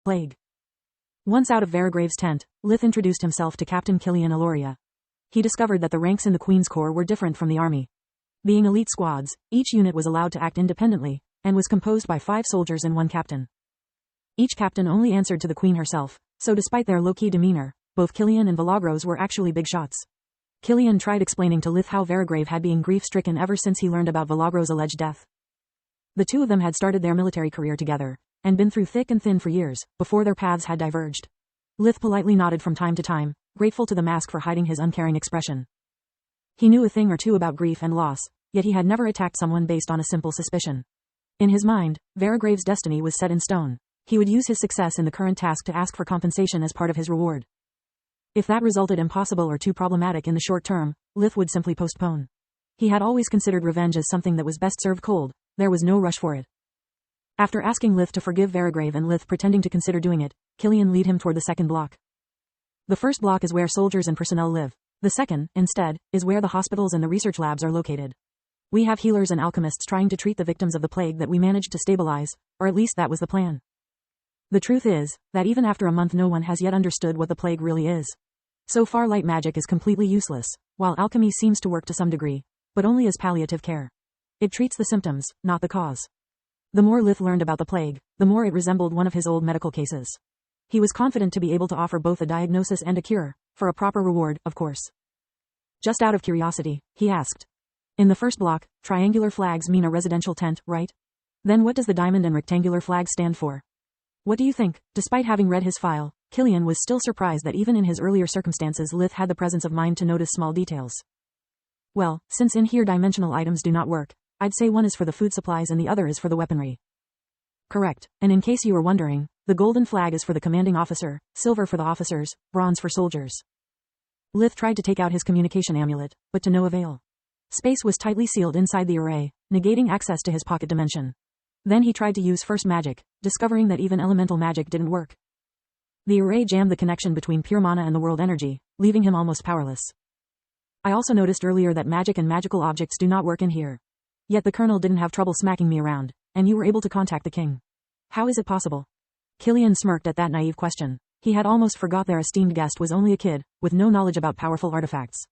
Plague. Once out of Varagrave's tent, Lith introduced himself to Captain Killian Aloria. He discovered that the ranks in the Queen's Corps were different from the army. Being elite squads, each unit was allowed to act independently, and was composed by 5 soldiers and 1 captain. Each captain only answered to the Queen herself, so despite their low-key demeanor, both Killian and Vilagros were actually big shots. Killian tried explaining to Lith how Varagrave had been grief-stricken ever since he learned about Vilagros' alleged death. The two of them had started their military career together, and been through thick and thin for years, before their paths had diverged. Lith politely nodded from time to time, grateful to the mask for hiding his uncaring expression. He knew a thing or two about grief and loss, yet he had never attacked someone based on a simple suspicion. In his mind, Varagrave's destiny was set in stone. He would use his success in the current task to ask for compensation as part of his reward. If that resulted impossible or too problematic in the short term, Lith would simply postpone. He had always considered revenge as something that was best served cold. There was no rush for it. After asking Lith to forgive Varagrave and Lith pretending to consider doing it, Killian led him toward the second block. The first block is where soldiers and personnel live. The second, instead, is where the hospitals and the research labs are located. We have healers and alchemists trying to treat the victims of the plague that we managed to stabilize, or at least that was the plan. The truth is, that even after a month no one has yet understood what the plague really is. So far light magic is completely useless, while alchemy seems to work to some degree, but only as palliative care. It treats the symptoms, not the cause. The more Lith learned about the plague, the more it resembled one of his old medical cases. He was confident to be able to offer both a diagnosis and a cure, for a proper reward, of course. Just out of curiosity, he asked. In the first block, triangular flags mean a residential tent, right? Then what does the diamond and rectangular flag stand for? What do you think? Despite having read his file, Killian was still surprised that even in his earlier circumstances Lith had the presence of mind to notice small details. Well, since in here dimensional items do not work, I'd say one is for the food supplies and the other is for the weaponry. Correct, and in case you were wondering, the golden flag is for the commanding officer, silver for the officers, bronze for soldiers. Lith tried to take out his communication amulet, but to no avail. Space was tightly sealed inside the array, negating access to his pocket dimension. Then he tried to use first magic, discovering that even elemental magic didn't work. The array jammed the connection between pure mana and the world energy, leaving him almost powerless. I also noticed earlier that magic and magical objects do not work in here. Yet the colonel didn't have trouble smacking me around, and you were able to contact the king. How is it possible? Killian smirked at that naive question. He had almost forgot their esteemed guest was only a kid, with no knowledge about powerful artifacts.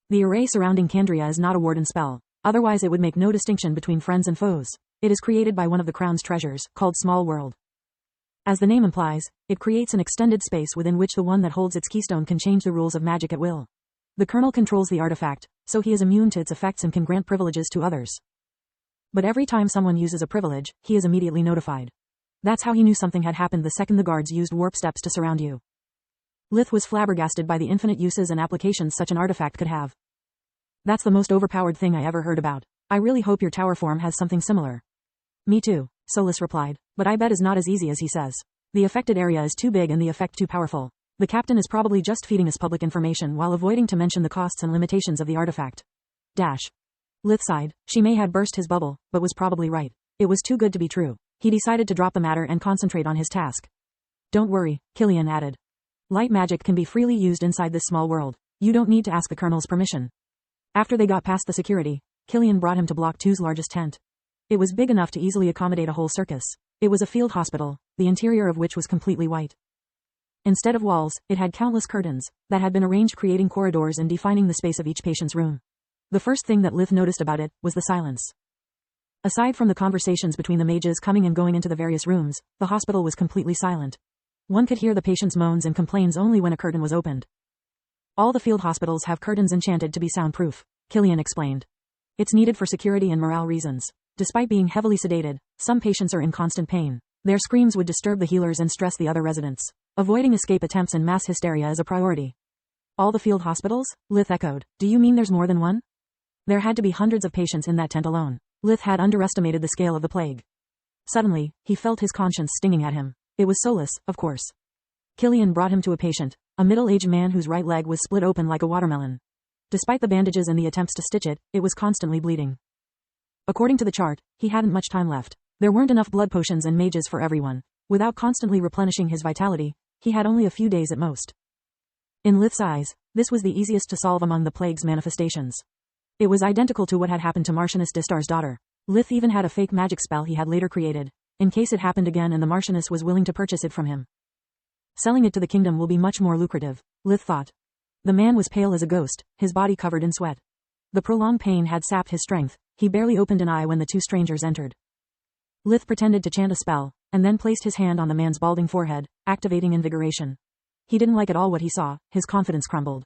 The array surrounding Candria is not a warden spell, otherwise it would make no distinction between friends and foes. It is created by one of the crown's treasures, called Small World. As the name implies, it creates an extended space within which the one that holds its keystone can change the rules of magic at will. The colonel controls the artifact, so he is immune to its effects and can grant privileges to others. But every time someone uses a privilege, he is immediately notified. That's how he knew something had happened the second the guards used warp steps to surround you. Lith was flabbergasted by the infinite uses and applications such an artifact could have. That's the most overpowered thing I ever heard about. I really hope your tower form has something similar. Me too, Solus replied, but I bet is not as easy as he says. The affected area is too big and the effect too powerful. The captain is probably just feeding us public information while avoiding to mention the costs and limitations of the artifact. Lith sighed. She may have burst his bubble, but was probably right. It was too good to be true. He decided to drop the matter and concentrate on his task. Don't worry, Killian added. Light magic can be freely used inside this small world. You don't need to ask the colonel's permission. After they got past the security, Killian brought him to Block 2's largest tent. It was big enough to easily accommodate a whole circus. It was a field hospital, the interior of which was completely white. Instead of walls, it had countless curtains that had been arranged, creating corridors and defining the space of each patient's room. The first thing that Lith noticed about it was the silence. Aside from the conversations between the mages coming and going into the various rooms, the hospital was completely silent. One could hear the patient's moans and complaints only when a curtain was opened. All the field hospitals have curtains enchanted to be soundproof, Killian explained. It's needed for security and morale reasons. Despite being heavily sedated, some patients are in constant pain. Their screams would disturb the healers and stress the other residents. Avoiding escape attempts and mass hysteria is a priority. All the field hospitals? Lith echoed. Do you mean there's more than one? There had to be hundreds of patients in that tent alone. Lith had underestimated the scale of the plague. Suddenly, he felt his conscience stinging at him. It was Solus, of course. Killian brought him to a patient, a middle-aged man whose right leg was split open like a watermelon. Despite the bandages and the attempts to stitch it, it was constantly bleeding. According to the chart, he hadn't much time left. There weren't enough blood potions and mages for everyone. Without constantly replenishing his vitality, he had only a few days at most. In Lith's eyes, this was the easiest to solve among the plague's manifestations. It was identical to what had happened to Martianus Distar's daughter. Lith even had a fake magic spell he had later created. in case it happened again and the Marchioness was willing to purchase it from him. Selling it to the kingdom will be much more lucrative, Lith thought. The man was pale as a ghost, his body covered in sweat. The prolonged pain had sapped his strength. He barely opened an eye when the two strangers entered. Lith pretended to chant a spell, and then placed his hand on the man's balding forehead, activating invigoration. He didn't like at all what he saw, his confidence crumbled.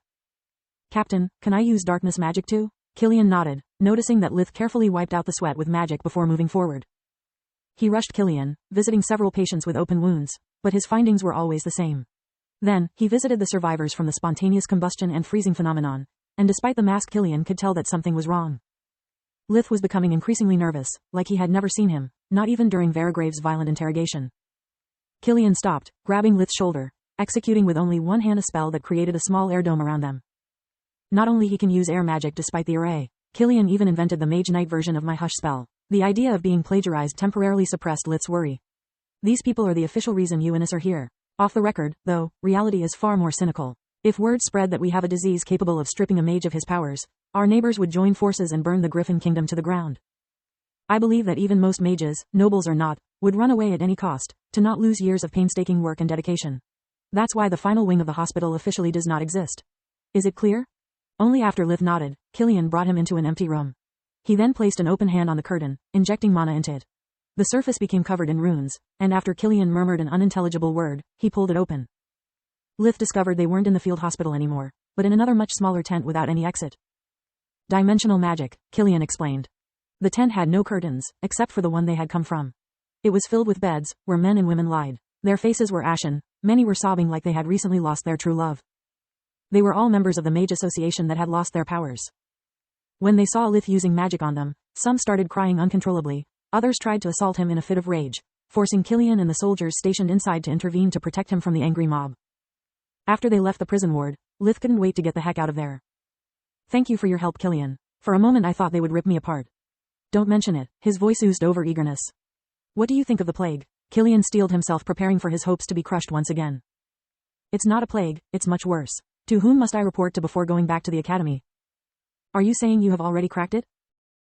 Captain, can I use darkness magic too? Killian nodded, noticing that Lith carefully wiped out the sweat with magic before moving forward. He rushed Killian, visiting several patients with open wounds, but his findings were always the same. Then, he visited the survivors from the spontaneous combustion and freezing phenomenon, and despite the mask, Killian could tell that something was wrong. Lith was becoming increasingly nervous, like he had never seen him, not even during Varagrave's violent interrogation. Killian stopped, grabbing Lith's shoulder, executing with only one hand a spell that created a small air dome around them. Not only he can use air magic despite the array, Killian even invented the Mage Knight version of my Hush spell. The idea of being plagiarized temporarily suppressed Lith's worry. These people are the official reason you and us are here. Off the record, though, reality is far more cynical. If word spread that we have a disease capable of stripping a mage of his powers, our neighbors would join forces and burn the Griffin Kingdom to the ground. I believe that even most mages, nobles or not, would run away at any cost, to not lose years of painstaking work and dedication. That's why the final wing of the hospital officially does not exist. Is it clear? Only after Lith nodded, Killian brought him into an empty room. He then placed an open hand on the curtain, injecting mana into it. The surface became covered in runes, and after Killian murmured an unintelligible word, he pulled it open. Lith discovered they weren't in the field hospital anymore, but in another much smaller tent without any exit. Dimensional magic, Killian explained. The tent had no curtains, except for the one they had come from. It was filled with beds, where men and women lied. Their faces were ashen, many were sobbing like they had recently lost their true love. They were all members of the Mage Association that had lost their powers. When they saw Lith using magic on them, some started crying uncontrollably, others tried to assault him in a fit of rage, forcing Killian and the soldiers stationed inside to intervene to protect him from the angry mob. After they left the prison ward, Lith couldn't wait to get the heck out of there. Thank you for your help, Killian. For a moment I thought they would rip me apart. Don't mention it, his voice oozed over eagerness. What do you think of the plague? Killian steeled himself, preparing for his hopes to be crushed once again. It's not a plague, it's much worse. To whom must I report to before going back to the academy? Are you saying you have already cracked it?